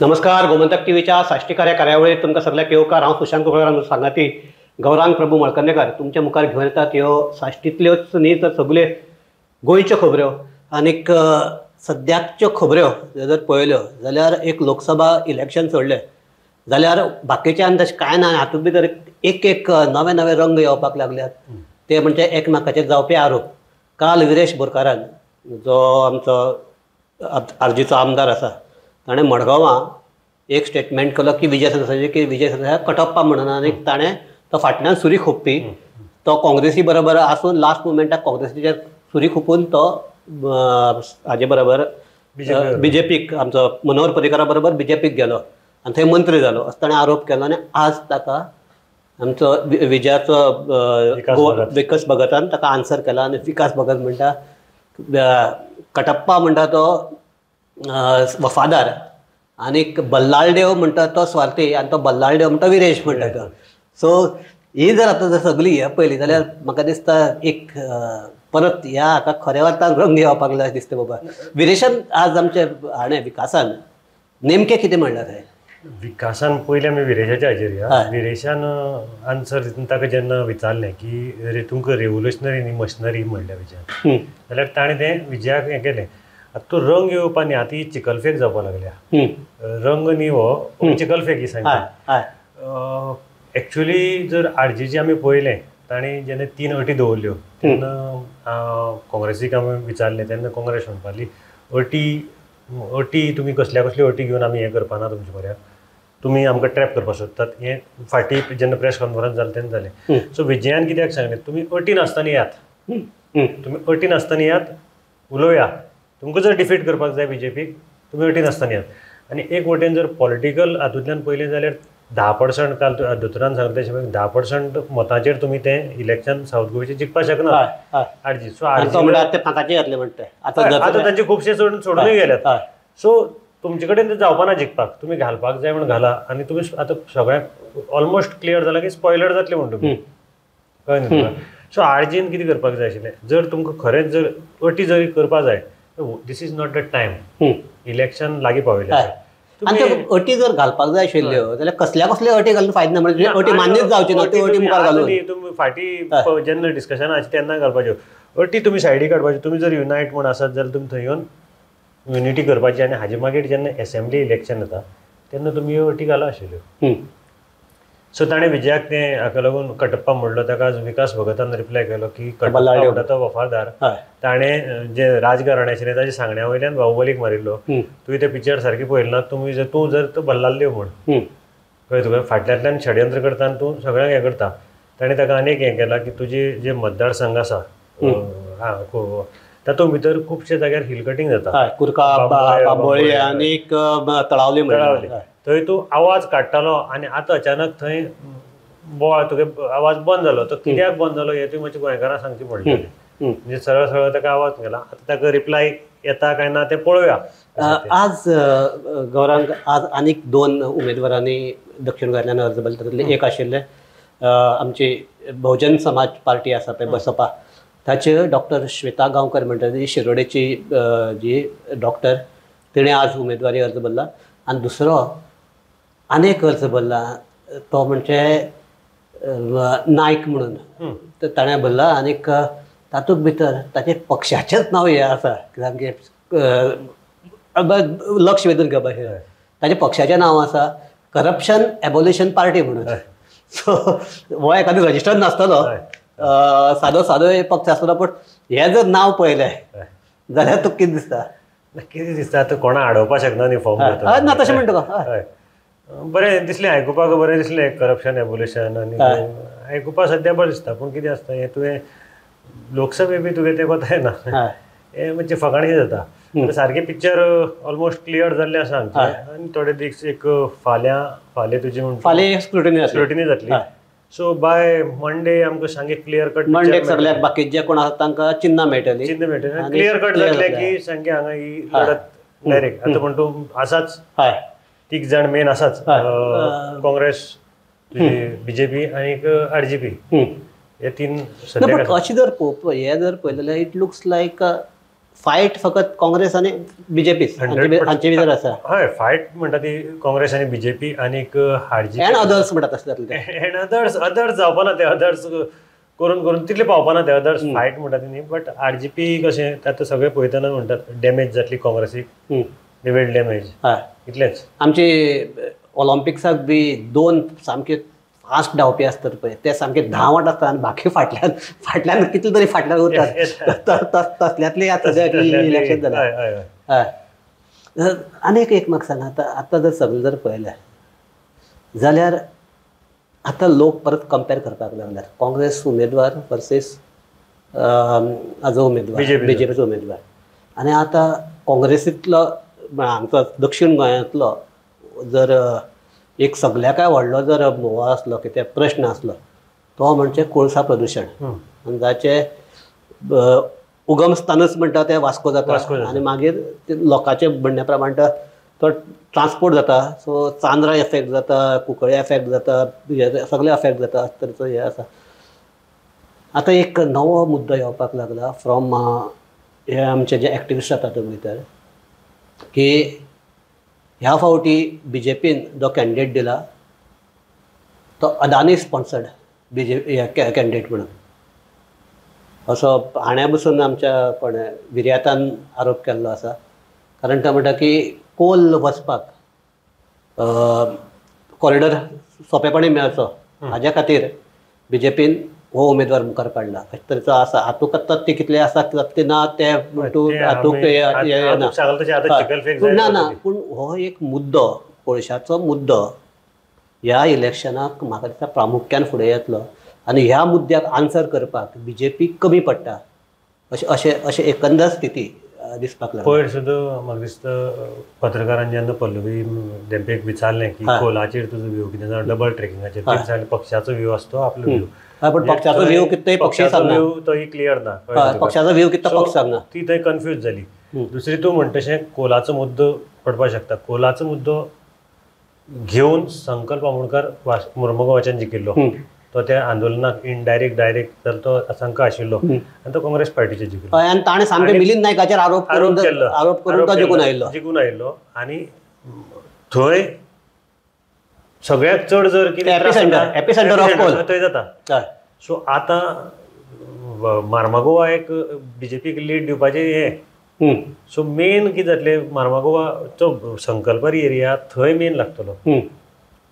नमस्कार. गोमंतक टीव्हीच्या साष्टीकार या कार्यावळीत तुमकां सगळ्यांक येवकार. हांव सुशांत कुलकर्णी सांगाती गौरांग प्रभू मळकर्णेकार तुमच्या मुखार घेवन येतात. ह्यो साश्टींतल्योच न्ही तर सगळे गोंयच्यो खबऱ्यो आनीक सद्याच्यो खबऱ्यो जर पळयल्यो जाल्यार एक लोकसभा इलेक्शन सोडलें जाल्यार बाकीच्यान तशें कांय ना. हातूंत भितर एक एक नवे नवे रंग येवपाक लागल्यात. ते म्हणजे एकमेकाचेर जावपी आरोप. काल विरेश बोरकारान जो आमचो आरजीचो आमदार आसा ताणें मडगांवां एक स्टेटमेंट केलो की विजय सरदेसाय कटप्पा म्हणून आनी ताणें तो फाटल्यान सुरी खोपपी तो काँग्रेसी बरोबर आसून लास्ट मुमेंटाक काँग्रेसीचेर सुरी खोपून तो हाजे बरोबर बीजेपीक आमचो मनोहर पर्रीकारा बरोबर बीजेपीक गेलो आनी थंय मंत्री जालो असो ताणें आरोप केलो. आनी आज ताका आमचो विजयाचो विकास भगतान ताका आन्सर केला आनी विकास भगत म्हणटा कटप्पा म्हणटा तो वफादार आनीक बल्लाळदेव म्हणटा तो स्वार्थी आनी तो बल्लाळदेव म्हणटा विरेश म्हणटा तो. सो ही जर आतां जर सगळी हे पळयली जाल्यार म्हाका दिसता एक परत ह्या हाका खऱ्या अर्थान रंग येवपाक लागला दिसता बाबा. विरेशान आज आमचे हाणें विकासान नेमकें कितें म्हणलां थंय? विकासान पयलें आमी विरेशाच्या हाजेर या. विरेशान आन्सर दितना ताका जेन्ना विचारलें की तुमकां रेवोल्युशनरी न्ही मशिनरी म्हणल्या विजयान जाल्यार ताणें तें विजयाक हें केलें. आतां तो रंग येवपा न्ही आतां ही चिकलफेक जावपाक लागल्या. रंग न्ही हो चिकलफेक ही सांगता. एक्चुली जर आरजीची आमी पळयलें ताणें जेन्ना 3 अटी दवरल्यो तेन्ना काँग्रेसीक आमी विचारलें तेन्ना काँग्रेस म्हणपाली अटी तुमी कसल्यो अटी घेवन आमी हें करपाना तुमचे बऱ्याक तुमी आमकां ट्रॅप करपाक सोदतात. हें फाटीं जेन्ना प्रेस कॉन्फरन्स जालें तेन्ना जालें. सो विजयान कित्याक सांगलें तुमी अटी नासतना यात. तुमी अटी नासतना यात उलोवया. तुमकां जर डिफीट करपाक जाय बीजेपीक तुमी अटी नासतना यात. आनी एक वटेन जर पॉलिटिकल हातूंतल्यान पयलें जाल्यार 10% काल दोतोरान सांगता तशें 10% मतांचेर तुमी तें इलेक्शन सावथ गोव्याचें जिखपाक शकनात आरजी. सो आतां तांचे खुबशे सोडूनय गेल्यात. सो तुमचे कडेन तें जावपाना जिखपाक तुमी घालपाक जाय म्हण घाला आनी तुमी आतां सगळ्यांक ऑलमोस्ट क्लियर जाला की स्पॉयलर जातले म्हण तुमी कळ्ळें न्ही तुका. सो आरजीन कितें करपाक जाय आशिल्लें जर तुमकां खरेंच जर अटी जरी करपा जाय this is not the time. Election लागीं पावयलें आनी त्यो अटी जर घालपाक जाय आशिल्ल्यो जाल्यार कसल्या अटी घालून फायदो ना. म्हणजे अटी मान्यच जावच्यो ना त्यो अटी मुखार घालून तुमी फाटीं जेन्ना डिस्कशन आसता तेन्ना घालपाच्यो अटी तुमी सायडीक काडपाच्यो. तुमी जर युनायट म्हण आसात जाल्यार तुमी थंय येवन युनिटी करपाची आनी हाजे मागीर जेन्ना एसेंब्ली इलेक्शन येता तेन्ना तुमी ह्यो अटी घाला आशिल्ल्यो. सो ताणें विजयाक तें हाका लागून कटप्पा म्हणलो. ताका आज विकास भगतान रिप्लाय केलो की कटप्पा म्हणटा तो वफादार ताणें जे राजकारण आशिल्लें ताच्या सांगण्या वयल्यान बाहुबलीक मारिल्लो. तुवें तें पिक्चर सारकी पळयलें ना. तूं जर तो बल्लाल्यो म्हण कळ्ळें तुका फाटल्यांतल्यान षडयंत्र करता आनी तूं सगळ्यांक हें करता. ताणें ताका आनीक हें केलां की तुजे जे मतदारसंघ आसा तातूंत भितर खुबशे जाग्यार हिल कटींग जाता. बांबोळी आनीक तळावली थंय तूं आवाज काडटालो आनी आतां अचानक थंय बोवाळ तुगे आवाज बंद जालो. तो कित्याक बंद जालो हें तुवें मातशें गोंयकारांक सांगचें पडटलें. म्हणजे सरळ ताका आवाज गेला. आतां ताका रिप्लाय येता काय ना तें पळोवया. आज गौरांग आज आनीक 2 उमेदवारांनी दक्षिण गोंयांतल्यान अर्ज भरले. तातूंतले एक आशिल्ले आमची बहुजन समाज पार्टी आसा पळय बसपा ताचे डॉक्टर श्वेता गांवकर म्हणटा ती शिरोडेची जी डॉक्टर तिणें आज उमेदवारी अर्ज भरला. आनी दुसरो आनीक अर्ज भरला तो म्हणजे नायक म्हणून ताणें भरला. आनीक तातूंत भितर ताचे पक्षाचेंच नांव हें आसा सामकें लक्ष वेधून घेवपाक ताचे पक्षाचें नांव आसा करप्शन एबोल्युशन पार्टी म्हणून. सो हो एखादो रजिस्टर्ड नासतलो सादो पक्ष आसतलो. पूण हें जर नांव पळयलें जाल्यार तुका कितें दिसता आतां कोणा आडोवपाक शकना न्ही फॉर्म ना तशें म्हणटा हय बरें दिसलें आयकुपाक बरें दिसलें करप्शन एबोल्युशन आनी आयकुपाक सद्या बरें दिसता. पूण कितें आसता हें तुवें लोकसभे बी तुवें तें कोता येना हें म्हणजे फकाणें जाता. सारकें पिक्चर ऑलमोस्ट क्लियर जाल्लें आसा आनी थोडे दीस एक फाल्यां तुजी फाल्यां स्क्रुटिनी जातली. सो बाय मंडे आमकां सांगे क्लियर कट मंडेक सगळ्याक बाकी जे कोण आसा तांकां चिन्नां मेळटलीं क्लियर कट जातलें की सांगे हांगा ही लढत डायरेक्ट. आतां पूण तूं आसाच 3 जाण मेन आसाच काँग्रेस बीजेपी आनीक आरजीपी हे 3 अशी जर पळयलें जाल्यार इट लुक्स लायक फायट फकत काँग्रेस आणि बीजेपीच हांचे भितर आसा. हय, फायट म्हणटा ती काँग्रेस आनी बीजेपी आनीक हाडजी एंड अदर्स म्हणटात तसले एंड अदर्स जावपा ना ते अदर्स करून करून तितले पावपा ना ते अदर्स फायट म्हणटा ती न्ही. बट आरजीपी कशें आतां सगळे पळयतना म्हणटात डॅमेज जातली काँग्रेसीक, दे विल डॅमेज, इतलेंच. आमचे ऑलिम्पिक्साक बी 2 सामके फास्ट धांवपी आसतात पळय ते सामके धांवत आसतात आनी बाकी फाटल्यान कितले तरी फाटल्यान उरतात तसल्यांतले आतां इलेक्शन जालें. हय, आनीक एक म्हाका सांग, आतां जर सगळें जर पळयलें जाल्यार आतां लोक परत कंपेर करपाक लागल्यात काँग्रेस उमेदवार वर्सेस हाजो उमेदवार बीजेपीचो उमेदवार. आनी आतां काँग्रेसींतलो आमचो दक्षिण गोंयांतलो जर एक सगळ्याकाय व्हडलो जर हो आसलो कितें प्रश्न आसलो तो म्हणजे कोळसा प्रदूशण, आनी जाचे उगमस्थानच म्हणटा ते वास्को जाता आनी मागीर लोकांचे म्हणण्या प्रमाण तो ट्रान्सपोर्ट जाता. सो चांद्रा एफेक्ट जाता, कुंकळे एफेक्ट जाता, सगळे एफेक्ट जाता तरेचो हे आसा. आतां एक नवो मुद्दो येवपाक लागला फ्रॉम हे आमचे जे एक्टिविस्ट जाता ते भितर की ह्या फावटी बीजेपीन जो कॅन्डिडेट दिला तो अदानी स्पॉन्सर्ड कॅन्डिडेट म्हणून असो हाणें बसून आमच्या कोणें विर्यातान आरोप केल्लो आसा. कारण तो म्हणटा की कोल वचपाक कॉरिडॉर सोंपेपणी मेळचो हाज्या खातीर बीजेपीन हो उमेदवार मुखार काडला अशे तरेचो आसा. हातूंत आतां ते कितले आसा ते ना ते हातूंत ना पूण हो एक मुद्दो कोळशाचो मुद्दो ह्या इलेक्शनाक म्हाका दिसता प्रामुख्यान फुडें येतलो आनी ह्या मुद्द्याक आन्सर करपाक बीजेपी कमी पडटा अशें एकंदर स्थिती दिसपाक लागली. पयर सुद्दां म्हाका दिसता पत्रकारांनी जेन्ना पल्लवी देंपेक विचारलें की कोलाचेर तुजो व्यू कितें जाल्यार डबल ट्रेकिंगाचेर तेणी सांगलें पक्षाचो व्यू आसता आपलो व्यू. पण पक्षाचो व्यू कितें पक्षी सांगना, तोय क्लियर ना, पक्षाचो व्यू कितें पक्ष सांगना, ती थंय कन्फ्यूज जाली. दुसरी तूं म्हणटा तशें कोलाचो मुद्दो पडपाक शकता. कोलाचो मुद्दो घेवन संकल्प आमोणकार मुर्मुगांवाच्यान जिखिल्लो तो त्या आंदोलनाक इनडायरेक्ट डायरेक्ट तर तो असंख्य आशिल्लो आनी तो काँग्रेस पार्टीचे जिखिल्लो आनी ताणें सामकें मिलिंद नायकाचेर आरोप करून तो जिखून आयिल्लो आनी थंय सगळ्यात चड जर कितें एपिसेंटर ऑफ कोल थंय जाता. सो आतां मार्मागोवा एक बीजेपीक लीड दिवपाचें हें. सो मेन कितें जातलें मार्मागोवाचो संकल्परी एरिया थंय मेन लागतलो.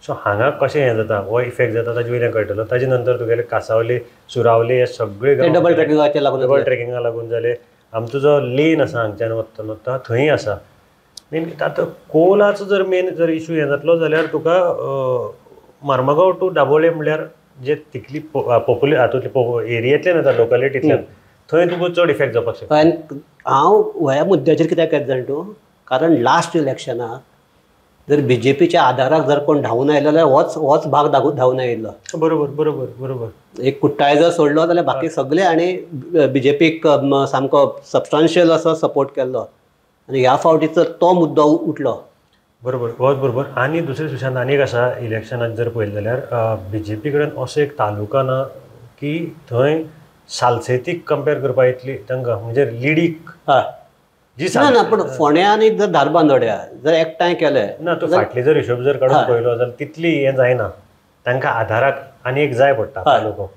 सो हांगा कशें हें जाता हो इफेक्ट जाता ताजे वयल्यान कळटलो. ताजे नंतर तुगेले कासावले सुरावले हे सगळे डबल ट्रेकिंगाक लागून जाले. आमचो जो लेन आसा हांगच्यान वता थंय आसा. मेन आतां कोलाचो जर मेन जर इशू हें जातलो जाल्यार तुका मार्मागांव टू दाबोळे म्हणल्यार जे तितली हातूंतले एरियेंतल्यान येता लोकॅलिटींतल्यान थंय तुका चड इफेक्ट जावपाक शकता. हांव ह्या मुद्द्याचेर कित्याक येता जाण तूं कारण लास्ट इलेक्शनाक जर बीजेपीच्या आदाराक जर कोण धांवून आयलो जाल्यार होच भाग धांवून आयिल्लो. बरोबर बरोबर बरोबर एक कुट्टाय जर सोडलो जाल्यार बाकी सगळे आनी बीजेपीक सामको सबस्टान्शियल असो सपोर्ट केल्लो आनी ह्या फावटीचो तो मुद्दो उठलो. बरोबर होच बरोबर. आनी दुसरे सुशांत आनीक आसा इलेक्शनाक जर पळयलें जाल्यार बीजेपी कडेन असो एक तालुका ना की थंय सालसेतीक कंपेर करपा येतली तांकां म्हणजे लिडीक ना पूण फोंड्या आनी जर धारबांदोड्या जर एकठांय केले ना तूं फाटले जर हिशोब जर काडून पळयलो जाल्यार तितली हें जायना. तांकां आधाराक आनी एक जाय पडटा तालुको.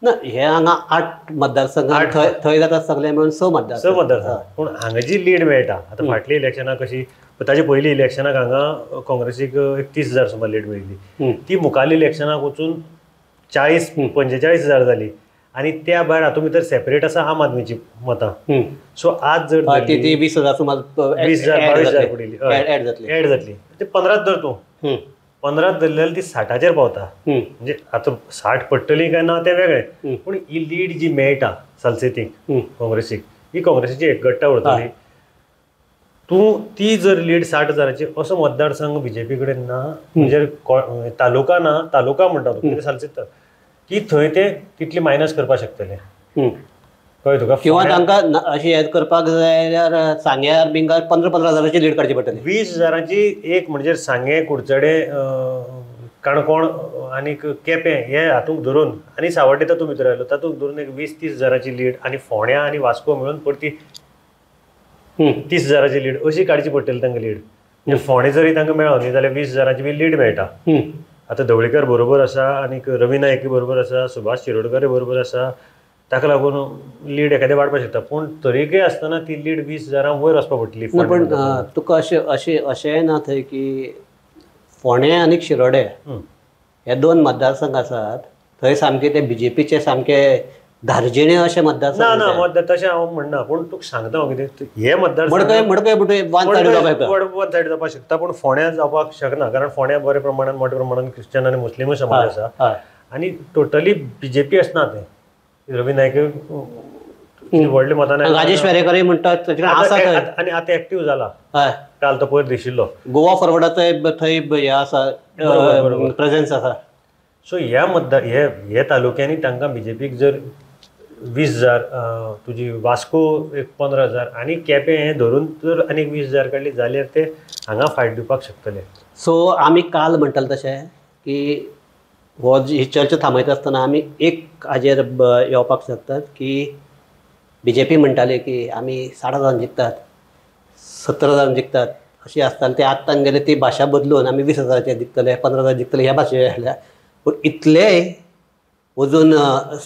ना हे हांगा 8 मतदारसंघ थंय जाता सगळे मेळून 6 मतदारसंघ. पूण हांगा जी लीड मेळटा आतां फाटली इलेक्शनाक कशी ताजे पयली इलेक्शनाक हांगा काँग्रेसीक 30,000 सुमार लीड मेळिल्ली. ती मुखाल्ली इलेक्शनाक वचून 40-45,000 जाली आनी त्या भायर हातूंत भितर सेपरेट आसा आम आदमीची मतां. सो आज जर 20,000 सुमार 20,000-22,000 एड जातली ते 15 धर तूं 15 धरली जाल्यार ती 60चेर पावता. म्हणजे आतां 60 पडटली काय ना तें वेगळें पूण ही लीड जी मेळटा सालसेतीक काँग्रेसीक ही काँग्रेसीची एकगट्टा उरतली. तूं ती जर लीड 60,000ची असो मतदारसंघ बीजेपी कडेन ना म्हणजे तालुका ना तालुका म्हणटा तूं सालसेत की थंय ते तितली मायनस करपाक शकतले कळ्ळें तुका. किंवा तांकां अशें हें करपाक जाय जाल्यार सांग्यार बिंगार 15,000ची लीड काडची पडटली. 20,000ची एक म्हणजे सांगे कुडचडे काणकोण आनीक केपें हे हातूंक धरून आनी सावड्डे तातूंत भितर आयलो तातूंत धरून एक 20-30,000ची लीड आनी फोंड्या आनी वास्को मेळून परती 30,000ची लीड अशी काडची पडटली तांकां लीड. म्हणजे फोंडे जरी तांकां मेळ्ळो न्ही जाल्यार 20,000ची बी लीड मेळटा. आतां ढवळीकर बरोबर आसा आनी रवी नायक बरोबर आसा, सुभाष शिरोडकर बरोबर आसा, ताका लागून लीड एखादें वाडपाक शकता. पूण तरीकय आसतना ती लीड 20,000 वयर वचपाक पडटली. पण तुका अशें ना थंय की फोंडे आनी शिरोडे हे 2 मतदारसंघ आसात, थंय सामके ते बीजेपीचे सामके धार्जिणे अशे मतदारसंघ. ना ना मतदार तशें हांव म्हणना. पूण तुका सांगता हांव कितें हे मतदारसंघ वन सायड जावपाक शकता. पूण फोंड्या जावपाक शकना, कारण फोंड्या बरे प्रमाणान मोठ्या प्रमाणान क्रिश्चन आनी मुस्लिमूय समाज आसा आनी टोटली बीजेपी आसना. ते रवी नायक व्हडले मतान राजेश वेरेकरय म्हणटात आनी आतां एक्टीव जाला. काल तो पयर दिशिल्लो गोवा फॉरवर्डाचो थंय हे आसा प्रेझेन्स आसा. सो ह्या तालुक्यांनी तांकां बीजेपीक जर 20,000 तुजी वास्को एक 15,000 आनी केपें हें धरून जर आनीक 20,000 काडली जाल्यार ते हांगा फायट दिवपाक शकतले. सो आमी काल म्हणटाले तशें की ही चर्चा थांबयता आसतना आमी एक हाजेर येवपाक शकतात की बीजेपी म्हणटाले की आमी 60,000 जिखतात, 70,000 जिखतात अशी आसताली. ते आतां गेले ती भाशा बदलून आमी 20,000 जिखतले, 15,000 जिखतले ह्या भाशेन आसल्या. पूण इतले अजून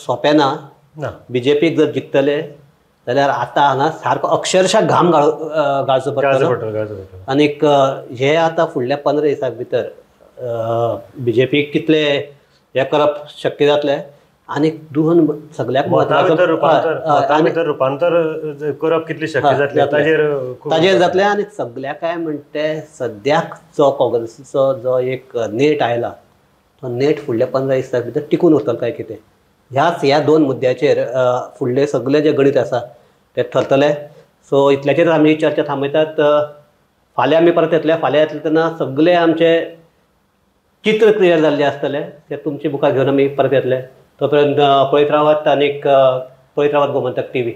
सोंपें ना. बीजेपीक जर जिखतले जाल्यार आतां हांगा सारको अक्षरशः घाम घालचो पडटलो. आनीक हे आतां फुडल्या 15 दिसां भितर बीजेपीक कितले हे करप शक्य जातलें आनीक दोन सगळ्याक रुपांतर करप कितलें शक्य जातलें ताजेर जातलें. आनी सगळ्याक काय म्हणटे सद्याक जो काँग्रेसीचो जो एक नेट आयला तो नेट फुडल्या 15 दिसां भितर टिकून उरतलो काय कितें ह्या 2 मुद्द्याचेर फुडले सगळे जे गणीत आसा ते ठरतले. सो इतल्याचेर आमी ही चर्चा थांबयतात. फाल्यां आमी परत येतले. फाल्यां येतले तेन्ना सगळे आमचे चित्र क्लियर जाल्लें आसतलें ते तुमचे मुखार घेवन आमी परत येतले. तोपर्यंत पळयत रावात आनीक पळयत रावात गोमंतक TV.